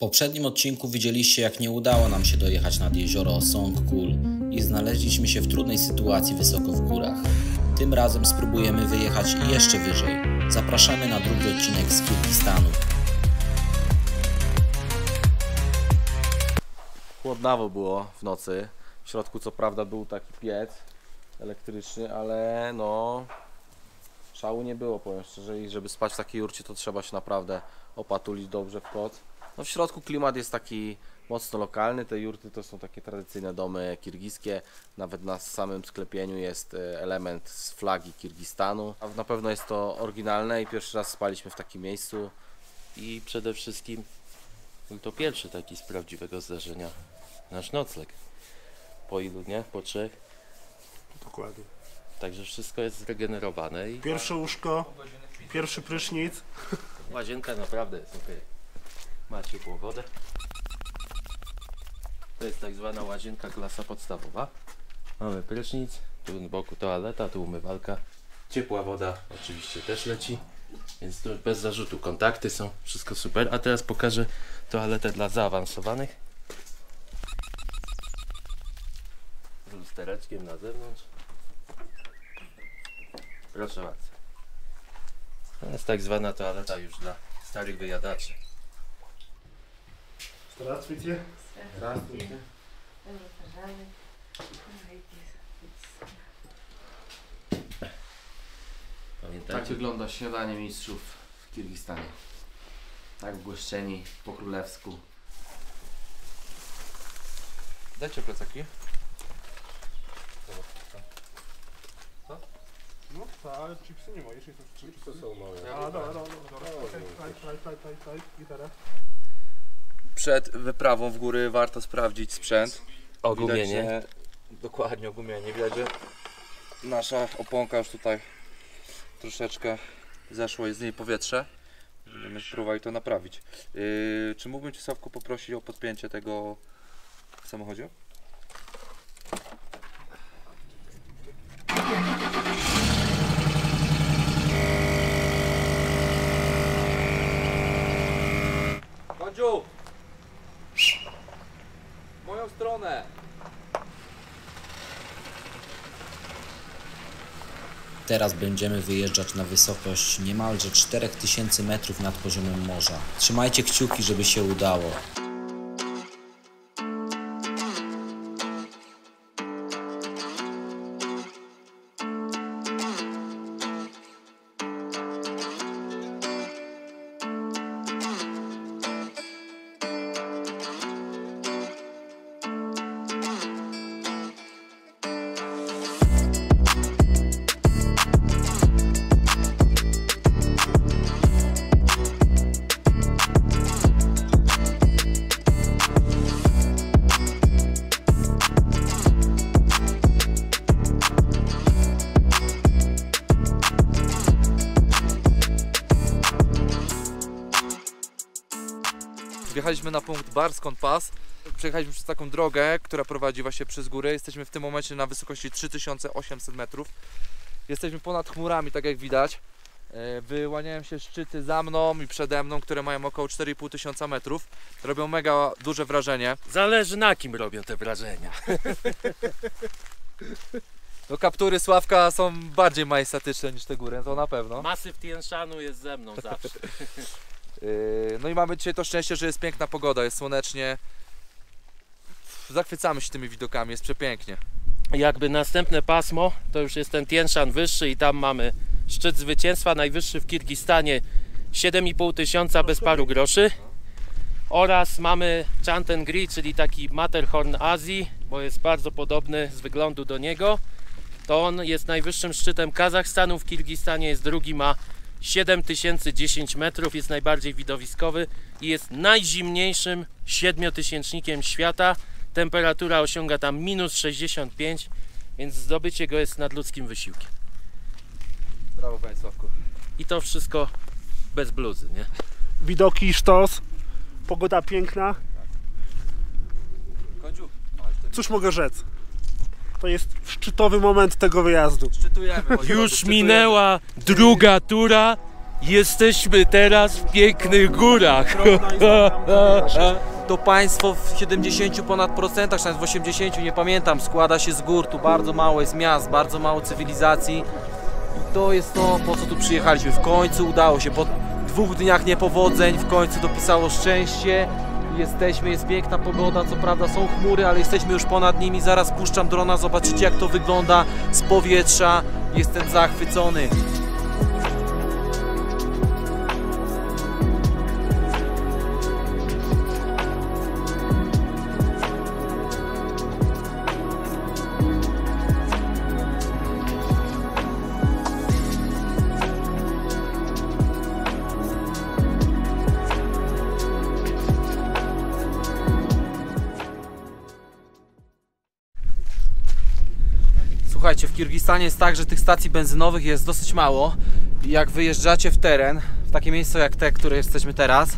poprzednim odcinku widzieliście, jak nie udało nam się dojechać nad jezioro Songkul i znaleźliśmy się w trudnej sytuacji wysoko w górach. Tym razem spróbujemy wyjechać jeszcze wyżej. Zapraszamy na drugi odcinek z Kirgistanu. Chłodnawo było w nocy. W środku co prawda był taki piec elektryczny, ale no szału nie było, powiem szczerze, i żeby spać w takiej jurcie to trzeba się naprawdę opatulić dobrze w koc. No w środku klimat jest taki mocno lokalny, te jurty to są takie tradycyjne domy kirgijskie, nawet na samym sklepieniu jest element z flagi Kirgistanu. A na pewno jest to oryginalne i pierwszy raz spaliśmy w takim miejscu. I przede wszystkim był to pierwszy taki z prawdziwego zdarzenia nasz nocleg. Po ilu dniach? Po 3? Dokładnie. Także wszystko jest zregenerowane i Pierwsze łóżko, pierwszy prysznic. łazienka naprawdę jest ok. Ma ciepłą wodę. To jest tak zwana łazienka klasa podstawowa. Mamy prysznic, tu z boku toaleta, tu umywalka. Ciepła woda oczywiście też leci, więc tu bez zarzutu kontakty są, wszystko super. A teraz pokażę toaletę dla zaawansowanych. Z lustereczkiem na zewnątrz. Proszę bardzo. To jest tak zwana toaleta już dla starych wyjadaczy. Здравствуйте. Здравствуйте. Добро пожаловать. Tak Pamiętajcie, wygląda śniadanie mistrzów w Kirgistanie. Tak wgłoszczeni po królewsku. dajcie plecaki. No tak, ale chipsy nie ma, jeśli to chipsy są małe. A, dobra. Daj, gitarę. Przed wyprawą w góry warto sprawdzić sprzęt. Ogumienie. Widać, dokładnie, ogumienie. Widać, że nasza oponka już tutaj troszeczkę zeszło jest z niej powietrze. Będziemy spróbować to naprawić. Czy mógłbym Cię, Sławku, poprosić o podpięcie tego w samochodzie? Kończu! W moją stronę! Teraz będziemy wyjeżdżać na wysokość niemalże 4000 metrów nad poziomem morza. Trzymajcie kciuki, żeby się udało. Wjechaliśmy na punkt Barskon Pass. Przejechaliśmy przez taką drogę, która prowadzi właśnie przez górę. Jesteśmy w tym momencie na wysokości 3800 metrów. Jesteśmy ponad chmurami, tak jak widać. Wyłaniają się szczyty za mną i przede mną, które mają około 4500 metrów. Robią mega duże wrażenie. Zależy na kim robią te wrażenia. No, kaptury Sławka są bardziej majestatyczne niż te góry, to na pewno. Masyw Tien Shanu jest ze mną zawsze. No i mamy dzisiaj to szczęście, że jest piękna pogoda, jest słonecznie. Zachwycamy się tymi widokami, jest przepięknie. Jakby następne pasmo to już jest ten Tien Shan wyższy i tam mamy szczyt zwycięstwa, najwyższy w Kirgistanie, 7500 bez paru groszy. Oraz mamy Chantengri, czyli taki Matterhorn Azji, bo jest bardzo podobny z wyglądu do niego. To on jest najwyższym szczytem Kazachstanu, w Kirgistanie jest drugi, ma 7010 metrów, jest najbardziej widowiskowy i jest najzimniejszym 7-tysięcznikiem świata. Temperatura osiąga tam -65, więc zdobycie go jest nadludzkim wysiłkiem. Brawo, panie Sławku. I to wszystko bez bluzy, nie? Widoki, sztos, pogoda piękna. Kończu. Cóż mogę rzec? To jest szczytowy moment tego wyjazdu. Szczytujemy. Już minęła druga tura Jesteśmy teraz w pięknych górach. To państwo w 70 ponad procentach, czy nawet w 80, nie pamiętam, składa się z gór, tu bardzo mało jest miast, bardzo mało cywilizacji. I to jest to, po co tu przyjechaliśmy. W końcu udało się, po 2 dniach niepowodzeń, w końcu dopisało szczęście. Jesteśmy, jest piękna pogoda, co prawda są chmury, ale jesteśmy już ponad nimi. Zaraz puszczam drona, zobaczycie jak to wygląda z powietrza. Jestem zachwycony. Słuchajcie, w Kirgistanie jest tak, że tych stacji benzynowych jest dosyć mało. Jak wyjeżdżacie w teren, w takie miejsce jak te, które jesteśmy teraz,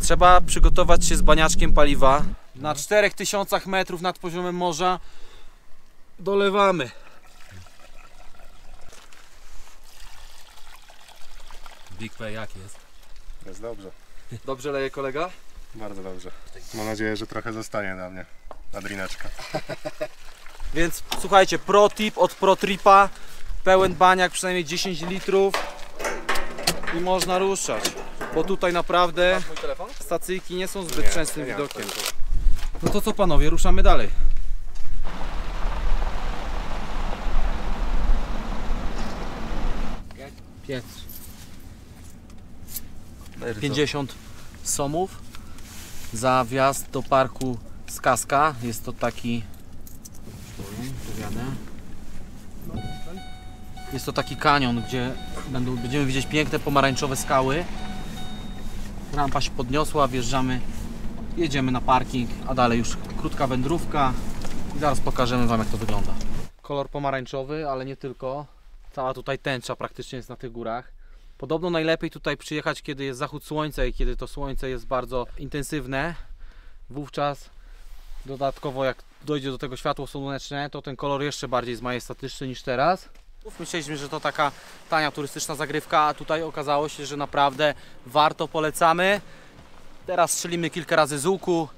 trzeba przygotować się z baniaczkiem paliwa. Na 4000 metrów nad poziomem morza dolewamy. Big P jak jest? Jest dobrze, Dobrze leje kolega? bardzo dobrze. Mam nadzieję, że trochę zostanie na mnie, na drineczkę. Więc słuchajcie, pro tip od ProTripa, pełen baniak, przynajmniej 10 litrów i można ruszać, bo tutaj naprawdę Mój telefon? stacyjki nie są zbyt częstym widokiem. No to co panowie, ruszamy dalej. Piec. 50 somów za wjazd do parku Skaska. Jest to taki... Jest to taki kanion, gdzie będziemy widzieć piękne pomarańczowe skały. Rampa się podniosła, wjeżdżamy, jedziemy na parking, a dalej już krótka wędrówka i zaraz pokażemy wam jak to wygląda. Kolor pomarańczowy, ale nie tylko. Cała tutaj tęcza praktycznie jest na tych górach. Podobno najlepiej tutaj przyjechać, kiedy jest zachód słońca i kiedy to słońce jest bardzo intensywne. Wówczas dodatkowo jak dojdzie do tego światło słoneczne, to ten kolor jeszcze bardziej jest majestatyczny niż teraz. Myśleliśmy, że to taka tania turystyczna zagrywka, a tutaj okazało się, że naprawdę warto, polecamy. Teraz strzelimy kilka razy z łuku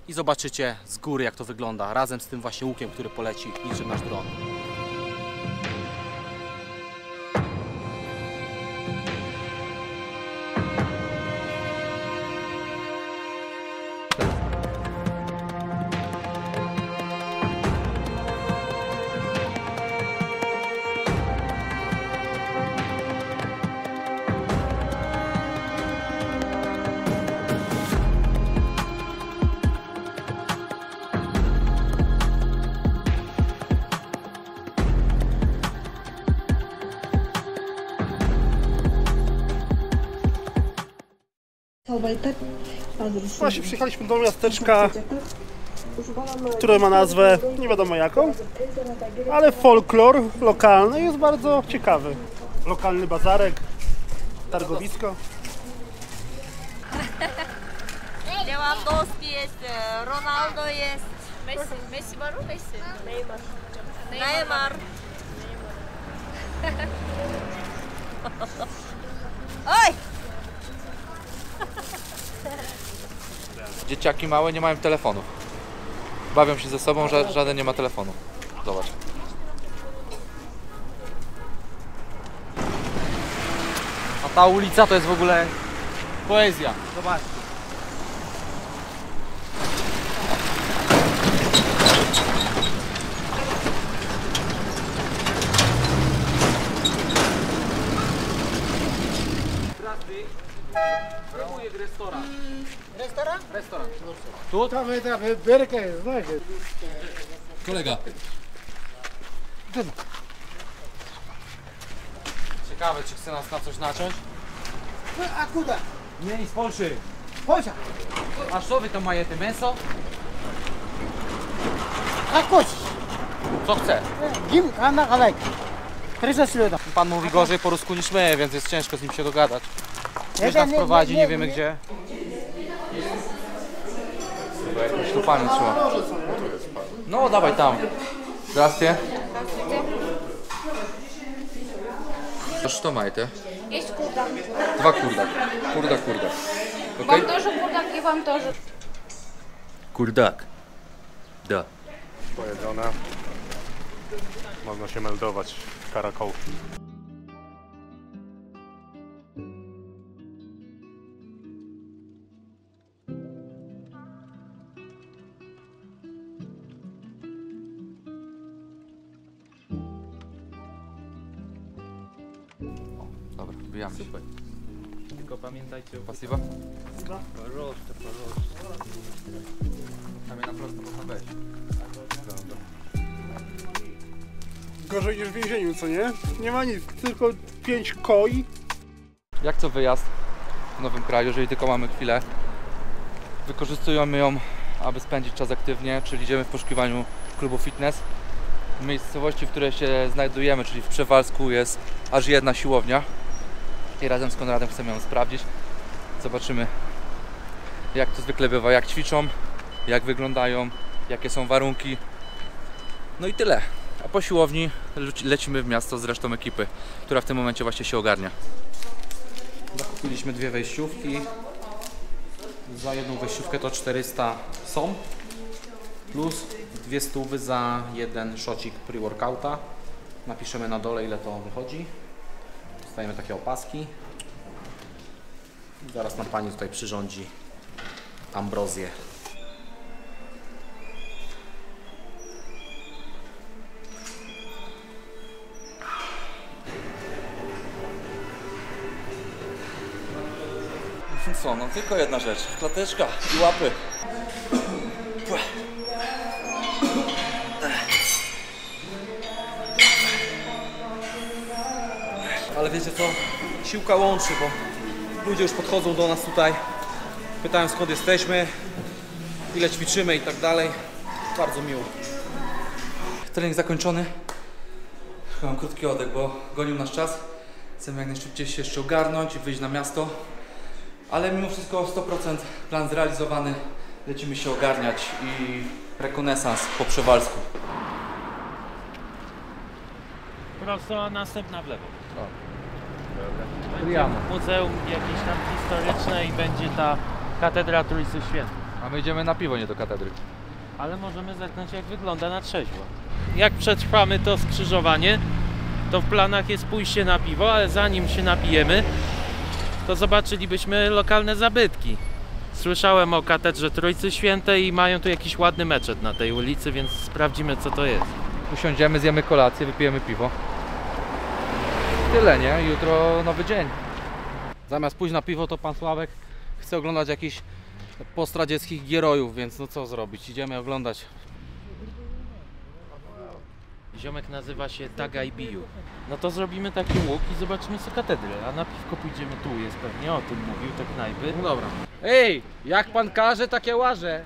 i zobaczycie z góry jak to wygląda, razem z tym właśnie łukiem, który poleci niczym nasz dron. Właśnie przyjechaliśmy do miasteczka, które ma nazwę nie wiadomo jaką, ale folklor lokalny jest bardzo ciekawy. Lokalny bazarek, targowisko. Lewandowski jest, Ronaldo jest, Messi var mı Messi? Neymar. Oj! Dzieciaki małe nie mają telefonów. Bawią się ze sobą, żaden nie ma telefonu. Zobacz. A ta ulica to jest w ogóle poezja. Zobaczcie. Próbuję restaurant. Restoran? Restaurant. Tu? Tam berka jest, znacie. Kolega. Ciekawe, czy chce nas na coś naciąć? A kuda? Nie, z Polszy. Polsza. A co wy tam majecie? Mięso? A kość. Co chce? Gim, kanna kalek. 300 слёда. Pan mówi gorzej po rusku niż my, więc jest ciężko z nim się dogadać. Gdzieś nas prowadzi, nie wiemy gdzie. Jakimś tu panią trzyma. No dawaj tam. Zdравствуйте. Что маете? Есть курдак. 2 курдак. Курдак. Окей? Вам тоже курдак и вам тоже. Kurdak. Da. Pojedzone. Można się meldować w Karakoł. Dobra, wbijamy się. Tylko pamiętajcie o Pasiwa? Tam je na prosto można wejść. Gorzej niż w więzieniu, co nie? Nie ma nic, tylko 5 koi. Jak co wyjazd w nowym kraju, jeżeli tylko mamy chwilę, wykorzystujemy ją, aby spędzić czas aktywnie, czyli idziemy w poszukiwaniu klubu fitness. W miejscowości, w której się znajdujemy, czyli w Przewalsku, jest aż jedna siłownia i razem z Konradem chcemy ją sprawdzić. Zobaczymy, jak to zwykle bywa, jak ćwiczą, jak wyglądają, jakie są warunki. No i tyle. A po siłowni lecimy w miasto z resztą ekipy, która w tym momencie właśnie się ogarnia. Zakupiliśmy 2 wejściówki. Za jedną wejściówkę to 400 są. Plus 200 za jeden szocik pre-workouta. Napiszemy na dole, ile to wychodzi. Dostajemy takie opaski. I zaraz nam pani tutaj przyrządzi ambrozję. Co, no tylko jedna rzecz, klateczka i łapy. Ale wiecie co? Siłka łączy, bo ludzie już podchodzą do nas tutaj, pytają skąd jesteśmy, ile ćwiczymy i tak dalej. Bardzo miło. Trening zakończony. Mam krótki oddech, bo gonił nas czas. Chcemy jak najszybciej się jeszcze ogarnąć i wyjść na miasto. Ale mimo wszystko 100% plan zrealizowany. Lecimy się ogarniać i rekonesans po Przewalsku. Prosto, a następna w lewo. Będzie muzeum jakieś tam historyczne i będzie ta katedra Trójcy Świętej. A my idziemy na piwo, nie do katedry. Ale możemy zerknąć, jak wygląda na trzeźwo. Jak przetrwamy to skrzyżowanie, to w planach jest pójście na piwo, ale zanim się napijemy, to zobaczylibyśmy lokalne zabytki. Słyszałem o katedrze Trójcy Świętej i mają tu jakiś ładny meczet na tej ulicy, więc sprawdzimy, co to jest. Usiądziemy, zjemy kolację, wypijemy piwo. Tyle, nie? Jutro nowy dzień. Zamiast pójść na piwo, to pan Sławek chce oglądać jakichś postradzieckich gierojów, więc no co zrobić? Idziemy oglądać. Ziomek nazywa się Tagaj Biju. No to zrobimy taki łuk i zobaczymy co katedrę, a na piwko pójdziemy tu, jest pewnie o tym mówił, te knajpy. No dobra. Ej, jak pan każe, takie łaże.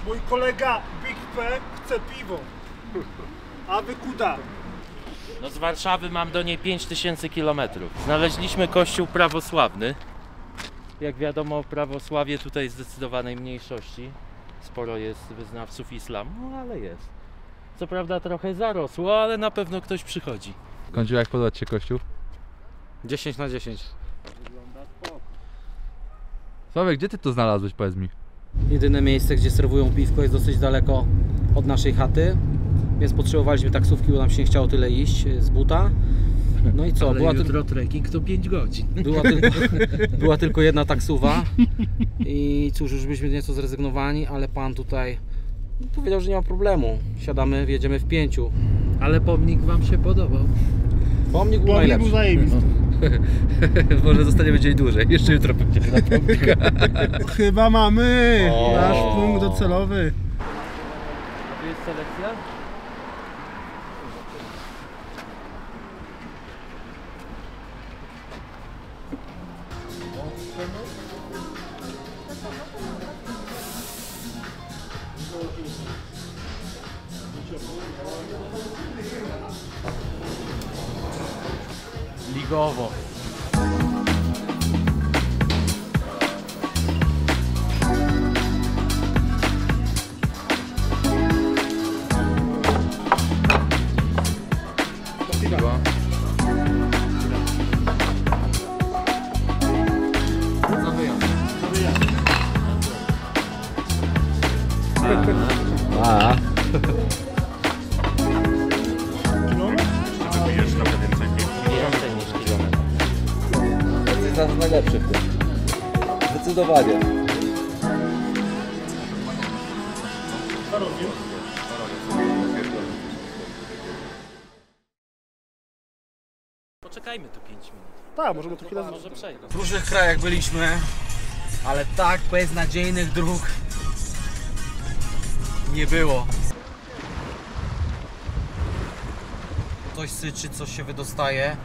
Mój kolega Big P chce piwo. A wy kuda. No z Warszawy mam do niej 5000 km. Znaleźliśmy kościół prawosławny. Jak wiadomo, prawosławie tutaj zdecydowanej mniejszości. Sporo jest wyznawców islamu, no ale jest. Co prawda trochę zarosło, ale na pewno ktoś przychodzi. Kończył, jak podoba ci się kościół? 10 na 10. Sławek, gdzie ty to znalazłeś, powiedz mi? Jedyne miejsce, gdzie serwują piwko, jest dosyć daleko od naszej chaty, więc potrzebowaliśmy taksówki, bo nam się nie chciało tyle iść z buta. No i co? Ale jutro trekking to 5 godzin. Była tylko jedna taksuwa i cóż, już byliśmy nieco zrezygnowani, ale pan tutaj powiedział, że nie ma problemu. Siadamy, wjedziemy w 5. Ale pomnik wam się podobał? Pomnik był najlepszy. zajebisty. Może zostaniemy dzień dłużej, jeszcze jutro pójdziemy na pomnika. Chyba mamy nasz punkt docelowy. A tu jest selekcja? Ligowo. A. Wybijesz trochę więcej pięknie. Więcej niż kilometr. Jesteś nas najlepszy w tym. Zdecydowanie. Poczekajmy tu 5 minut. Tak, możemy tu chwilę... Może przejdą. W różnych krajach byliśmy, ale tak beznadziejnych dróg nie było. Coś syczy, coś się wydostaje.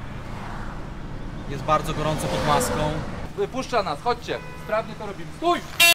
Jest bardzo gorąco pod maską. Wypuszcza nas, chodźcie. Sprawnie to robimy. Stój!